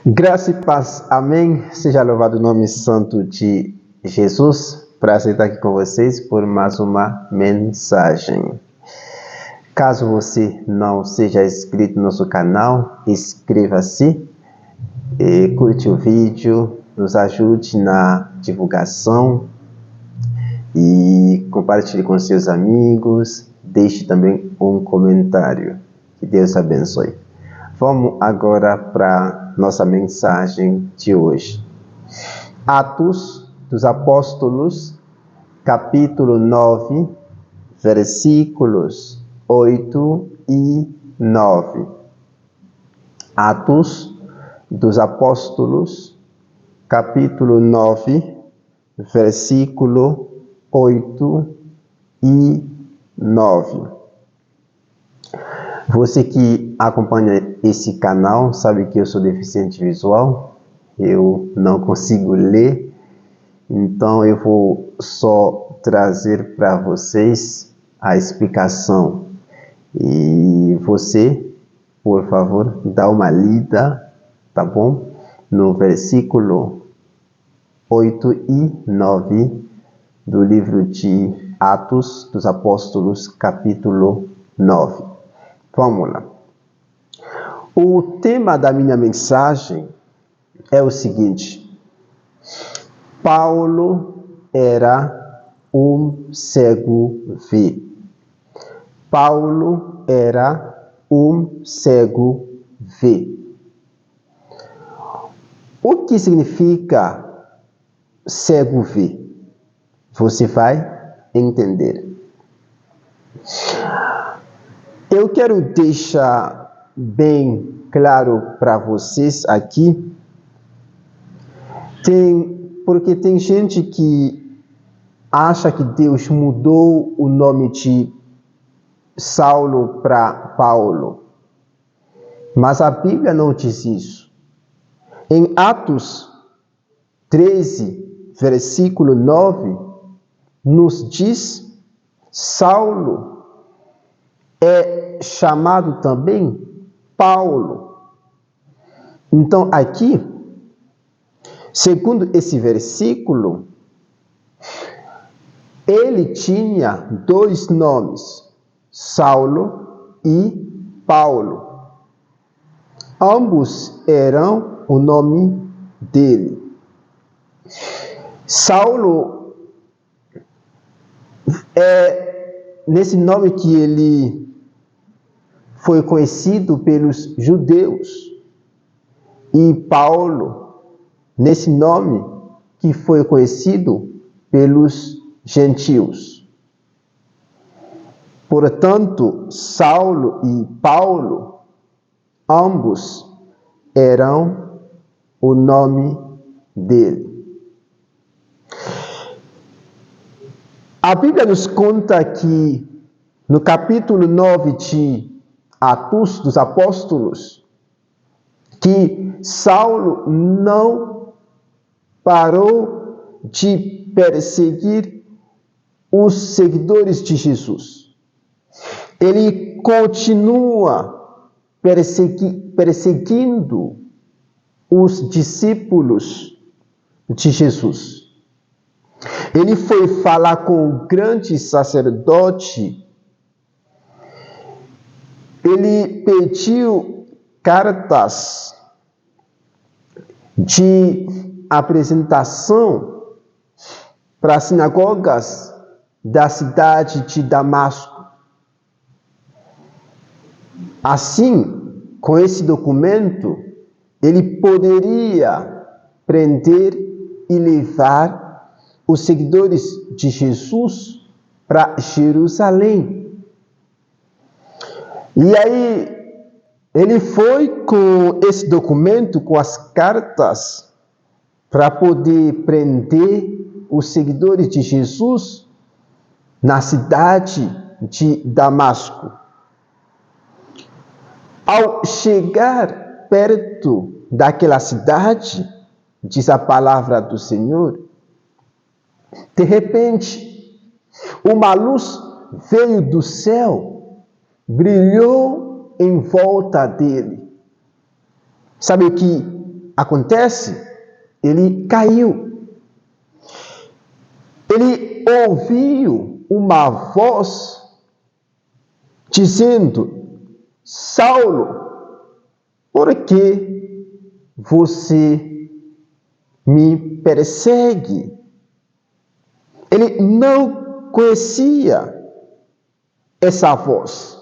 Graça e paz, amém. Seja louvado o nome santo de Jesus. Prazer estar aqui com vocês por mais uma mensagem. Caso você não seja inscrito no nosso canal, inscreva-se e curte o vídeo, nos ajude na divulgação e compartilhe com seus amigos. Deixe também um comentário. Que Deus abençoe. Vamos agora para nossa mensagem de hoje. Atos dos Apóstolos, capítulo 9, versículos 8 e 9. Atos dos Apóstolos, capítulo 9, versículo 8 e 9. Você que acompanha esse canal sabe que eu sou deficiente visual, eu não consigo ler, então eu vou só trazer para vocês a explicação. E você, por favor, dá uma lida, tá bom? No versículo 8 e 9 do livro de Atos dos Apóstolos, capítulo 9. Vamos lá. O tema da minha mensagem é o seguinte: Paulo era um cego-vê. Paulo era um cego-vê. O que significa cego-vê? Você vai entender. Eu quero deixar bem claro para vocês aqui, porque tem gente que acha que Deus mudou o nome de Saulo para Paulo, mas a Bíblia não diz isso. Em Atos 13, versículo 9, nos diz Saulo é chamado também Paulo. Então aqui, segundo esse versículo, ele tinha dois nomes, Saulo e Paulo. Ambos eram o nome dele. Saulo é nesse nome que ele foi conhecido pelos judeus, e Paulo nesse nome que foi conhecido pelos gentios. Portanto, Saulo e Paulo, ambos eram o nome dele. A Bíblia nos conta que no capítulo 9 de Atos dos Apóstolos, que Saulo não parou de perseguir os seguidores de Jesus. Ele continua perseguindo os discípulos de Jesus. Ele foi falar com o grande sacerdote. Ele pediu cartas de apresentação para as sinagogas da cidade de Damasco. Assim, com esse documento, ele poderia prender e levar os seguidores de Jesus para Jerusalém. E aí, ele foi com esse documento, com as cartas, para poder prender os seguidores de Jesus na cidade de Damasco. Ao chegar perto daquela cidade, diz a palavra do Senhor, de repente, uma luz veio do céu, brilhou em volta dele. Sabe o que acontece? Ele caiu. Ele ouviu uma voz dizendo: Saulo, por que você me persegue? Ele não conhecia essa voz.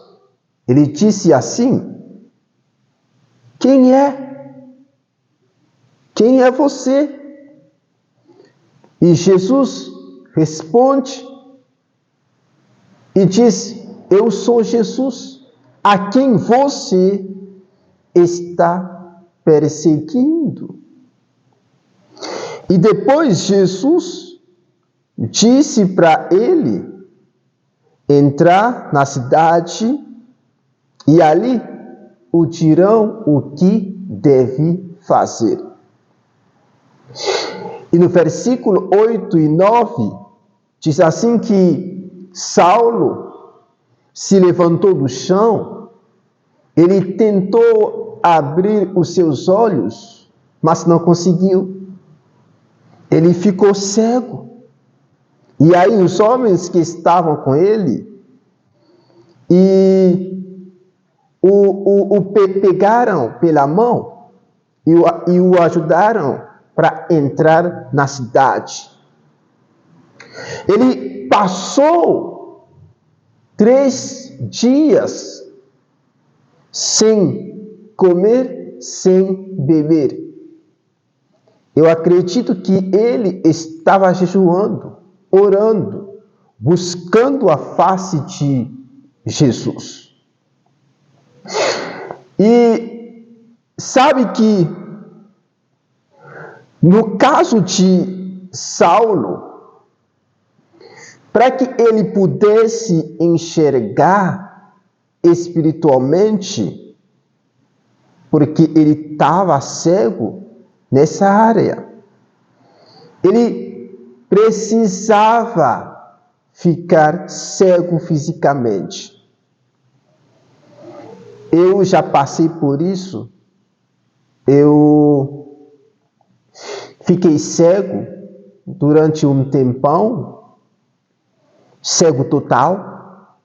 Ele disse assim: Quem é? Quem é você? E Jesus responde e diz: Eu sou Jesus, a quem você está perseguindo. E depois Jesus disse para ele entrar na cidade e ali o dirão o que deve fazer. E no versículo 8 e 9, diz assim que Saulo se levantou do chão, ele tentou abrir os seus olhos, mas não conseguiu. Ele ficou cego. E aí os homens que estavam com ele o pegaram pela mão e o ajudaram para entrar na cidade. Ele passou 3 dias sem comer, sem beber. Eu acredito que ele estava jejuando, orando, buscando a face de Jesus. E sabe que no caso de Saulo, para que ele pudesse enxergar espiritualmente, porque ele estava cego nessa área, ele precisava ficar cego fisicamente. Eu já passei por isso. Eu fiquei cego durante um tempão, cego total.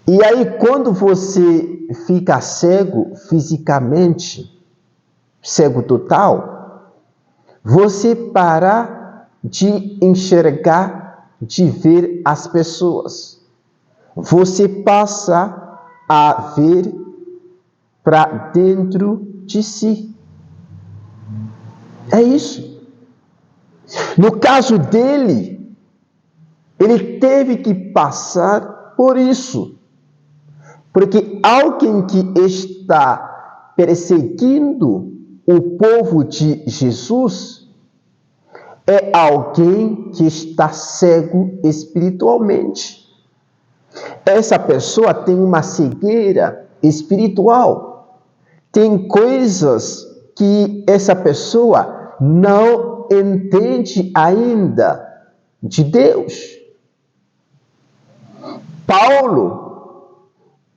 E aí, quando você fica cego fisicamente, cego total, você para de enxergar, de ver as pessoas. Você passa a ver para dentro de si. É isso. No caso dele, ele teve que passar por isso. Porque alguém que está perseguindo o povo de Jesus é alguém que está cego espiritualmente. Essa pessoa tem uma cegueira espiritual. Tem coisas que essa pessoa não entende ainda de Deus. Paulo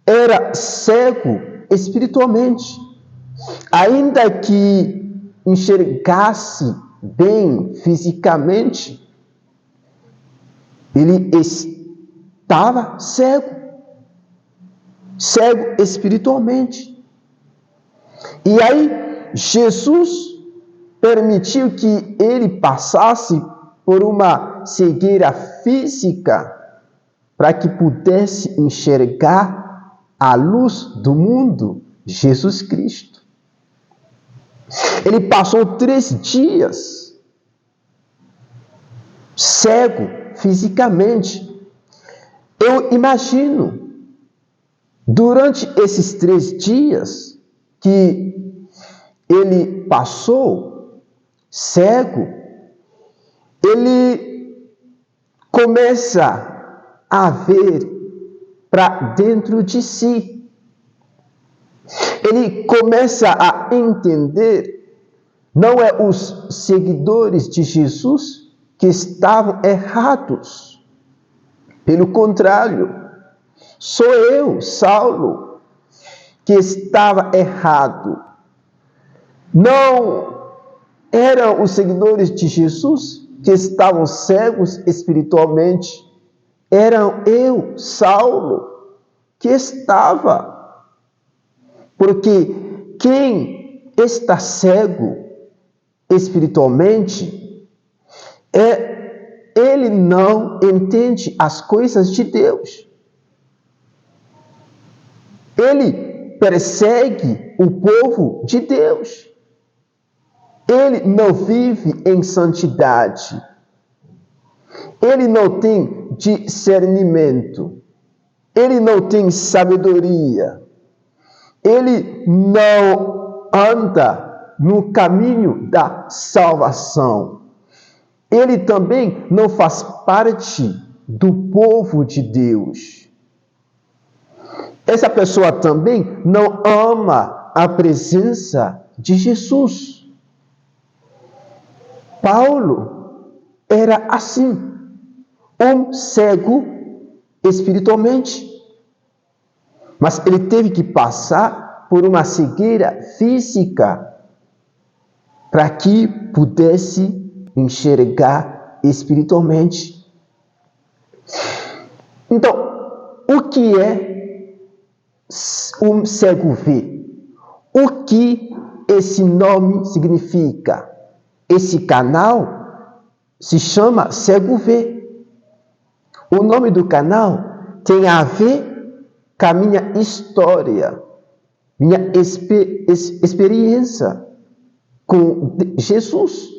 era cego espiritualmente. Ainda que enxergasse bem fisicamente, ele estava cego espiritualmente. E aí, Jesus permitiu que ele passasse por uma cegueira física para que pudesse enxergar a luz do mundo, Jesus Cristo. Ele passou 3 dias cego fisicamente. Eu imagino, durante esses 3 dias que ele passou cego, ele começa a ver para dentro de si. Ele começa a entender, não é os seguidores de Jesus que estavam errados. Pelo contrário, sou eu, Saulo, que estava errado. Não eram os seguidores de Jesus que estavam cegos espiritualmente. Eram eu, Saulo, que estava. Porque quem está cego espiritualmente, ele não entende as coisas de Deus. Ele persegue o povo de Deus. Ele não vive em santidade. Ele não tem discernimento. Ele não tem sabedoria. Ele não anda no caminho da salvação. Ele também não faz parte do povo de Deus. Essa pessoa também não ama a presença de Jesus. Paulo era assim, um cego espiritualmente. Mas ele teve que passar por uma cegueira física para que pudesse enxergar espiritualmente. Então, o que é um cego ver? O que esse nome significa? Esse canal se chama Cego Ver. O nome do canal tem a ver com a minha história, minha experiência com Jesus.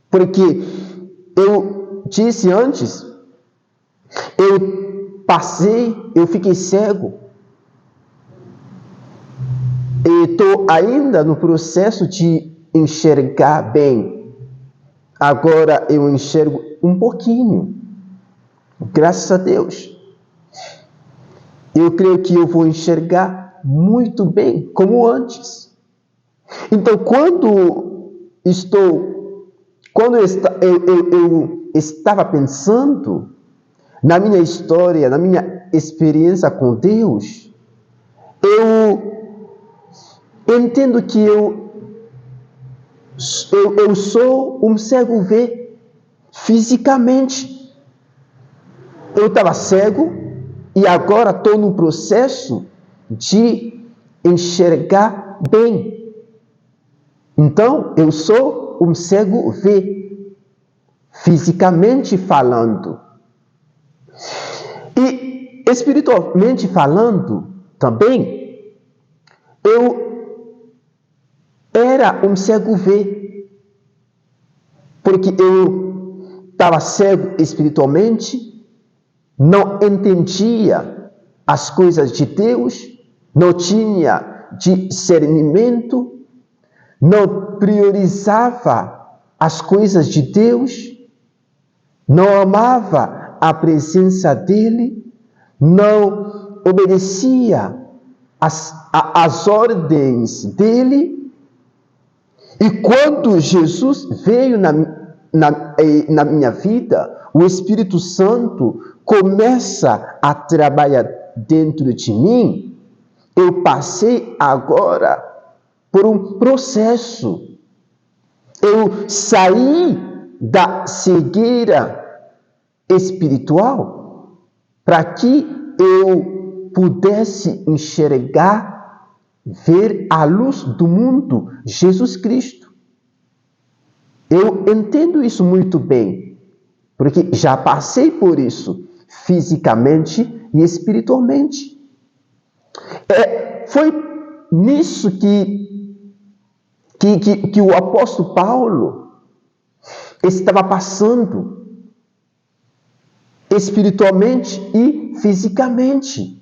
Porque eu disse antes, eu fiquei cego. E estou ainda no processo de enxergar bem. Agora eu enxergo um pouquinho. Graças a Deus. Eu creio que eu vou enxergar muito bem, como antes. Então, quando eu estava pensando na minha história, na minha experiência com Deus, eu entendo que eu sou um cego ver fisicamente. Eu estava cego e agora estou no processo de enxergar bem. Então, eu sou um cego ver, fisicamente falando. E espiritualmente falando também, eu era um cego ver, porque eu estava cego espiritualmente, não entendia as coisas de Deus, não tinha discernimento, não priorizava as coisas de Deus, não amava a presença dele, não obedecia às ordens dele. E quando Jesus veio na minha vida, o Espírito Santo começa a trabalhar dentro de mim. Eu passei agora por um processo. Eu saí da cegueira espiritual para que eu pudesse enxergar, ver a luz do mundo, Jesus Cristo. Eu entendo isso muito bem, porque já passei por isso, fisicamente e espiritualmente. Foi nisso que o apóstolo Paulo estava passando, espiritualmente e fisicamente.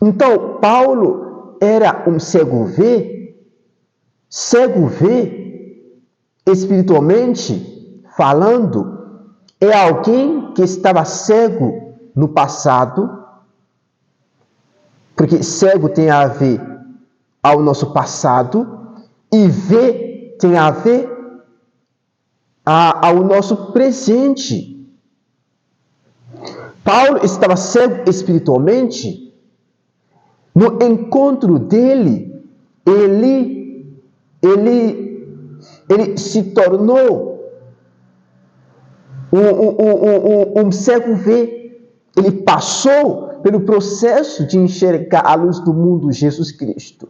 Então, Paulo era um cego ver espiritualmente falando, é alguém que estava cego no passado, porque cego tem a ver ao nosso passado, e ver tem a ver ao nosso presente. Paulo estava cego espiritualmente. No encontro dele, ele ele se tornou um cego vê. Ele passou pelo processo de enxergar a luz do mundo, Jesus Cristo.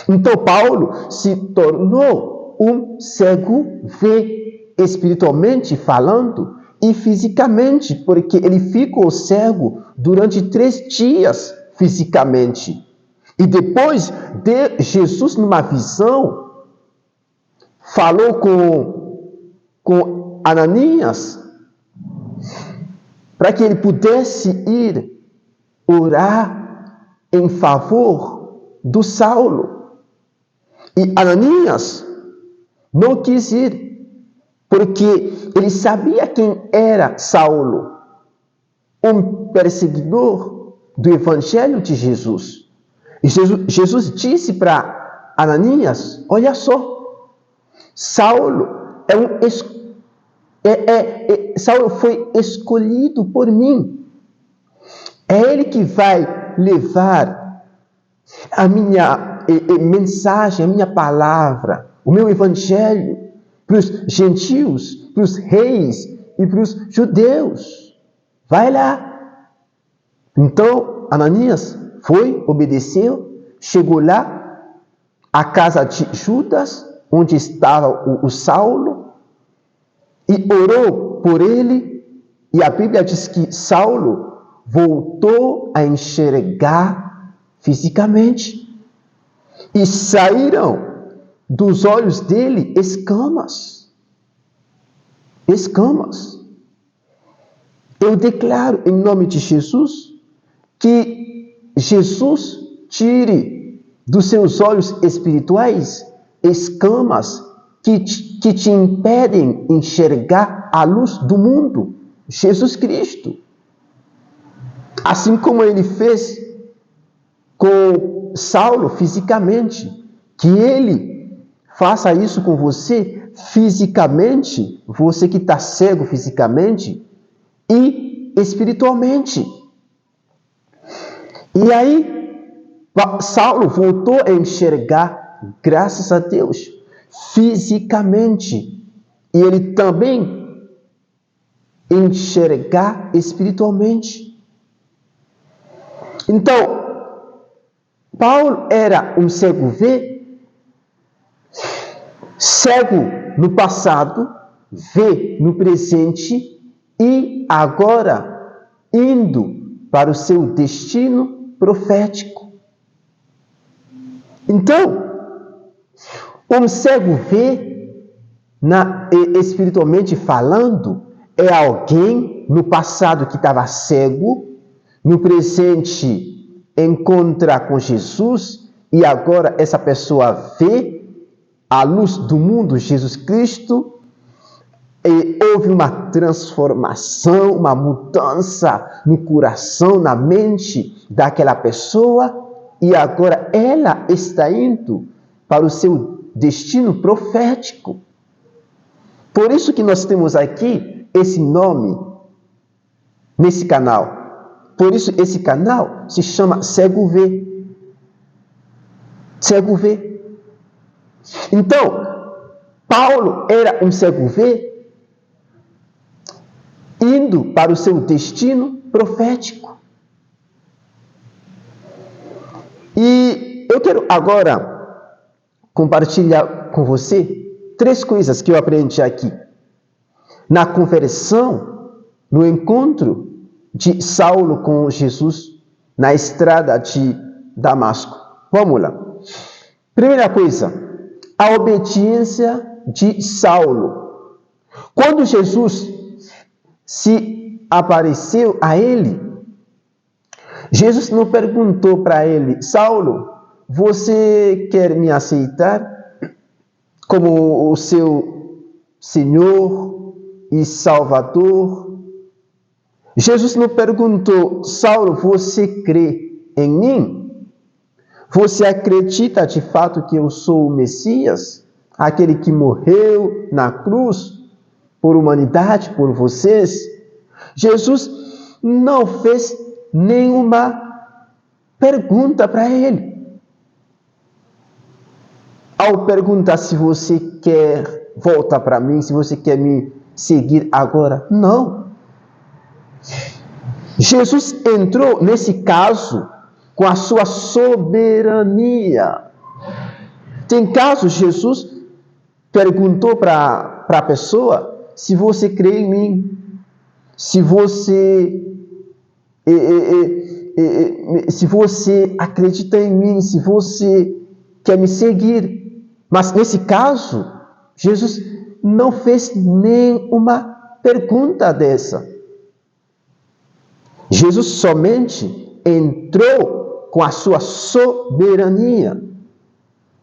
Então, Paulo se tornou um cego vê, espiritualmente falando e fisicamente, porque ele ficou cego durante 3 dias fisicamente. E depois de Jesus, numa visão, falou com Ananias para que ele pudesse ir orar em favor do Saulo. E Ananias não quis ir, porque ele sabia quem era Saulo, um perseguidor do Evangelho de Jesus. E Jesus disse para Ananias: olha só, Saulo Saulo foi escolhido por mim. É ele que vai levar a minha mensagem, a minha palavra, o meu evangelho para os gentios, para os reis e para os judeus. Vai lá. Então, Ananias foi, obedeceu, chegou lá, à casa de Judas, onde estava o Saulo, e orou por ele, e a Bíblia diz que Saulo voltou a enxergar fisicamente, e saíram dos olhos dele escamas. Escamas. Eu declaro em nome de Jesus que Jesus tire dos seus olhos espirituais escamas que te impedem enxergar a luz do mundo, Jesus Assim como ele fez com Saulo fisicamente, que ele faça isso com você fisicamente, você que está cego fisicamente e espiritualmente. E aí, Saulo voltou a enxergar, graças a Deus, fisicamente, e ele também enxergar espiritualmente. Então, Paulo era um cego vê, cego no passado, vê no presente e agora indo para o seu destino profético. Então, um cego vê, espiritualmente falando, é alguém no passado que estava cego, no presente encontra com Jesus e agora essa pessoa vê a luz do mundo, Jesus Cristo, e houve uma transformação, uma mudança no coração, na mente daquela pessoa e agora ela está indo para o seu destino profético. Por isso que nós temos aqui esse nome nesse canal. Por isso esse canal se chama Cego Vê. Cego Vê. Então, Paulo era um cego vê indo para o seu destino profético. E eu quero agora compartilhar com você 3 coisas que eu aprendi aqui. Na conversão, no encontro de Saulo com Jesus na estrada de Damasco. Vamos lá. Primeira coisa, a obediência de Saulo. Quando Jesus se apareceu a ele, Jesus não perguntou para ele: Saulo, você quer me aceitar como o seu Senhor e Salvador? Jesus não perguntou: Saulo, você crê em mim? Você acredita de fato que eu sou o Messias? Aquele que morreu na cruz por humanidade, por vocês? Jesus não fez nenhuma pergunta para ele. ao perguntar se você quer voltar para mim, se você quer me seguir agora. Não. Jesus entrou nesse caso com a sua soberania. Tem casos, Jesus perguntou para a pessoa se você crê em mim, se você acredita em mim, se você quer me seguir. Mas nesse caso, Jesus não fez nenhuma pergunta dessa. Jesus somente entrou com a sua soberania.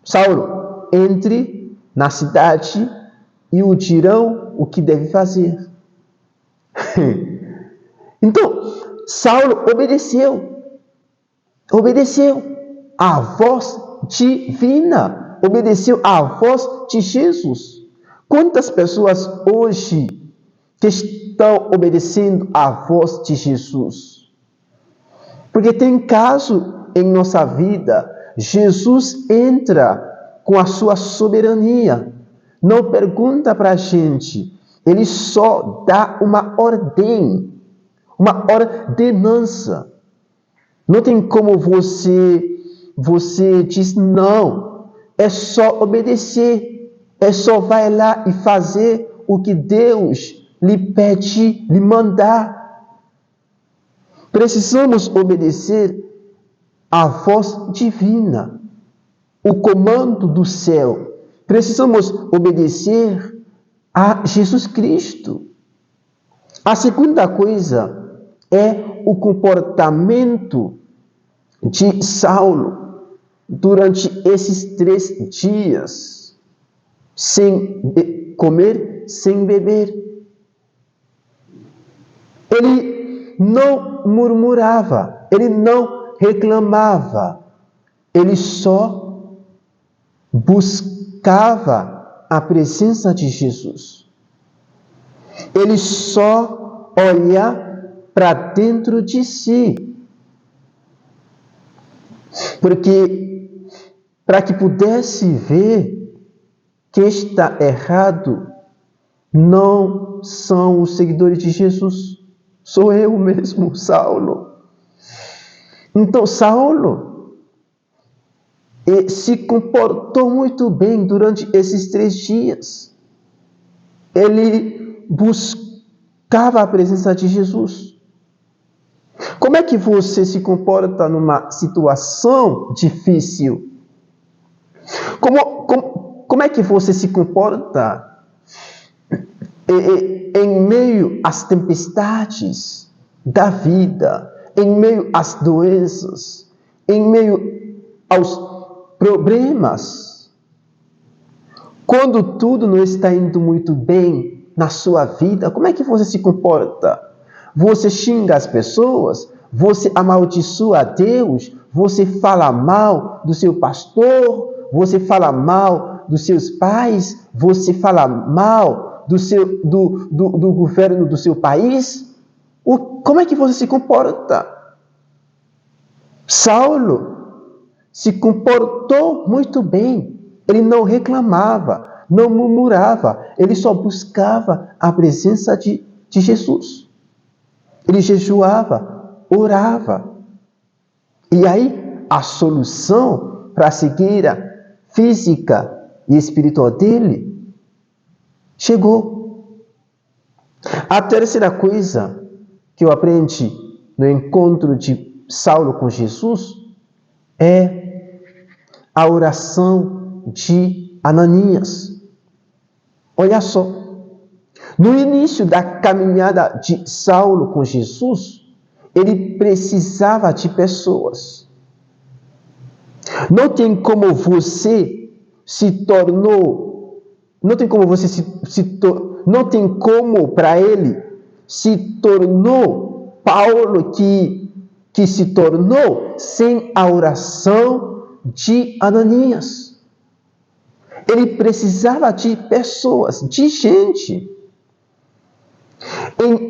Saulo, entre na cidade e o dirão o que deve fazer. Então, Saulo obedeceu à voz divina, obedeceu à voz de Jesus. Quantas pessoas hoje que estão obedecendo à voz de Jesus? Porque tem caso em nossa vida, Jesus entra com a sua soberania, não pergunta para a gente, ele só dá uma ordem, uma ordenança. Não tem como você diz não, é só obedecer, é só vai lá e fazer o que Deus lhe pede, lhe mandar. Precisamos obedecer à voz divina, o comando do céu. Precisamos obedecer a Jesus Cristo. A segunda coisa é o comportamento de Saulo durante esses 3 dias, sem comer, sem beber. Ele não murmurava, ele não reclamava, ele só buscava a presença de Jesus. Ele só olha para dentro de si. Porque para que pudesse ver que está errado, não são os seguidores de Jesus, sou eu mesmo, Saulo. Então, Saulo se comportou muito bem durante esses 3 dias. Ele buscava a presença de Jesus. Como é que você se comporta numa situação difícil? Como é que você se comporta em meio às tempestades da vida, em meio às doenças, em meio aos problemas? Quando tudo não está indo muito bem na sua vida, como é que você se comporta? Você xinga as pessoas? Você amaldiçoa a Deus? Você fala mal do seu pastor? Você fala mal dos seus pais? Você fala mal do governo do seu país? Como é que você se comporta? Saulo se comportou muito bem. Ele não reclamava, não murmurava. Ele só buscava a presença de Jesus. Ele jejuava, orava. E aí, a solução para a cegueira física e espiritual dele chegou. A terceira coisa que eu aprendi no encontro de Saulo com Jesus é a oração de Ananias. Olha só. No início da caminhada de Saulo com Jesus, ele precisava de pessoas. Não tem como você se tornou, não tem como você não tem como para ele se tornou Paulo que se tornou sem a oração de Ananias. Ele precisava de pessoas, de gente.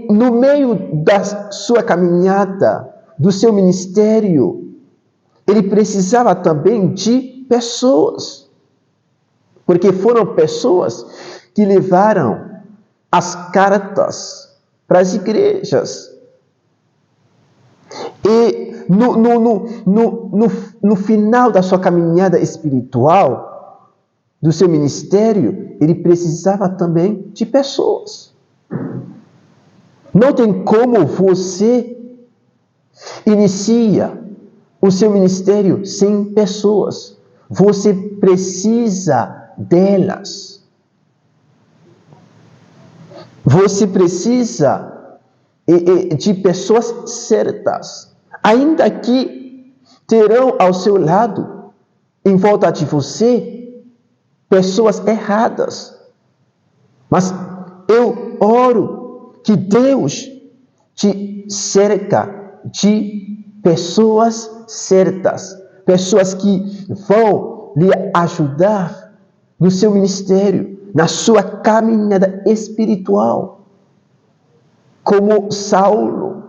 No meio da sua caminhada, do seu ministério, ele precisava também de pessoas. Porque foram pessoas que levaram as cartas para as igrejas. E no final da sua caminhada espiritual, do seu ministério, ele precisava também de pessoas. Não tem como você inicia o seu ministério sem pessoas. Você precisa delas. Você precisa de pessoas certas, ainda que terão ao seu lado, em volta de você, pessoas erradas. Mas eu oro que Deus te cerca de pessoas certas, pessoas que vão lhe ajudar no seu ministério, na sua caminhada espiritual, como Saulo.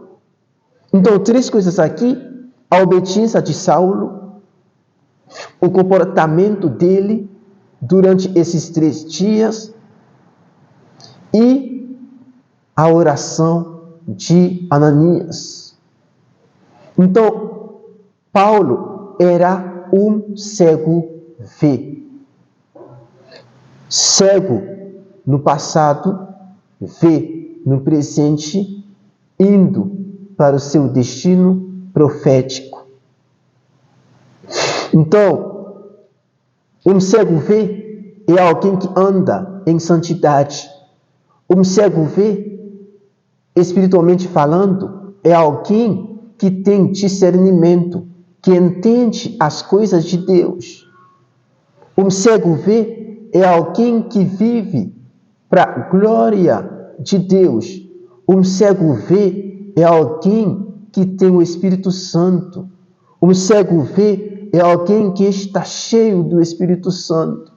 Então, 3 coisas aqui: a obediência de Saulo, o comportamento dele durante esses 3 dias e a oração de Ananias. Então, Paulo era um cego vê. Cego no passado, vê no presente, indo para o seu destino profético. Então, um cego vê é alguém que anda em santidade. Um cego vê, espiritualmente falando, é alguém que tem discernimento, que entende as coisas de Deus. Um cego vê é alguém que vive para a glória de Deus. Um cego vê é alguém que tem o Espírito Santo. Um cego vê é alguém que está cheio do Espírito Santo.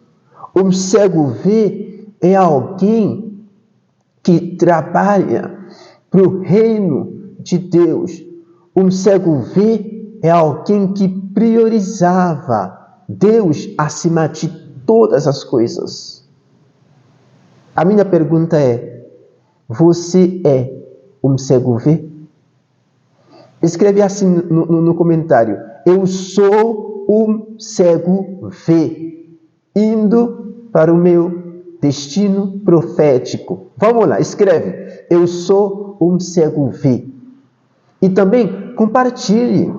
Um cego vê é alguém que trabalha para o reino de Deus. Um cego vê é alguém que priorizava Deus acima de todas as coisas. A minha pergunta é: você é um cego vê? Escreve assim no comentário: eu sou um cego vê, indo para o meu destino profético. Vamos lá, escreve: eu sou um cego vê. E também compartilhe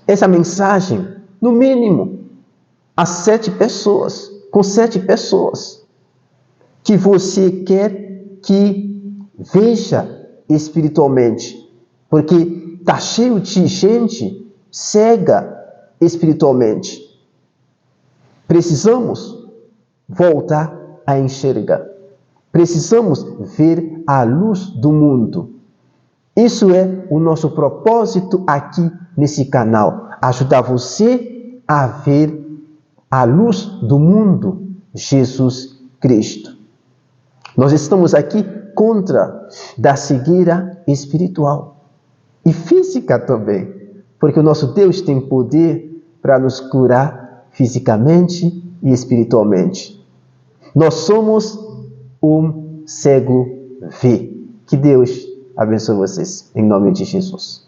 essa mensagem, no mínimo, a 7 pessoas, com 7 pessoas que você quer que veja espiritualmente, porque está cheio de gente cega espiritualmente. Precisamos voltar a enxergar. Precisamos ver a luz do mundo. Isso é o nosso propósito aqui nesse canal. Ajudar você a ver a luz do mundo, Jesus Cristo. Nós estamos aqui contra da cegueira espiritual e física também, porque o nosso Deus tem poder para nos curar fisicamente e espiritualmente. Nós somos um cego vê. Que Deus abençoe vocês, em nome de Jesus.